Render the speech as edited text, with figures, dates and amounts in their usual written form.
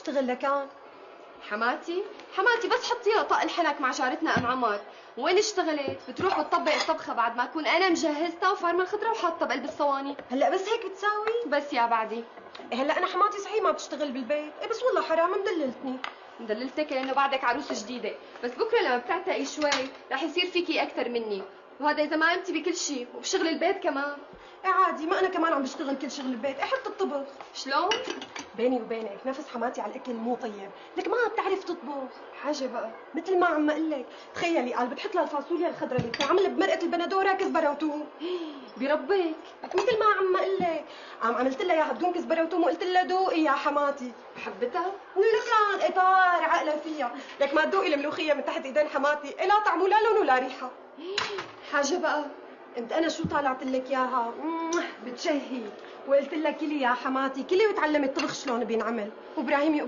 بتشتغل لكان؟ حماتي بس حطيها طق الحنك مع جارتنا ام عمر. وين اشتغلت؟ بتروح وتطبق الطبخه بعد ما اكون انا مجهزتها وفارمه الخضره وحاطه بقلب الصواني. هلا بس هيك بتساوي؟ بس يا بعدي. هلا انا حماتي صحيح ما بتشتغل بالبيت، بس والله حرام مدللتني. مدللتك لانه بعدك عروس جديده، بس بكره لما بتعتقي شوي رح يصير فيكي اكثر مني، وهذا اذا ما قمتي بكل شيء وبشغل البيت كمان. عادي، ما انا كمان عم بشتغل كل شغل البيت، حتى الطبخ. شلون؟ بيني وبينك نفس حماتي على الاكل مو طيب، لك ما بتعرف تطبخ. حاجه بقى مثل ما عم اقول لك، تخيلي قال بتحط لها الفاصوليا الخضراء اللي بتنعمل بمرقه البندوره كزبره وثوم. بربك مثل ما عم اقول لك، قام عملت لها اياها بدون كزبره وثوم وقلت لها دوقي يا حماتي. حبتها؟ لكان اطار عقله فيها، لك ما تدوقي الملوخيه من تحت ايدين حماتي، لا طعم ولا لون ولا ريحه. حاجه بقى. انت انا شو طالعت لك اياها بتشهي، وقلت لها كلي يا حماتي كلي وتعلمي الطبخ شلون بينعمل. وابراهيم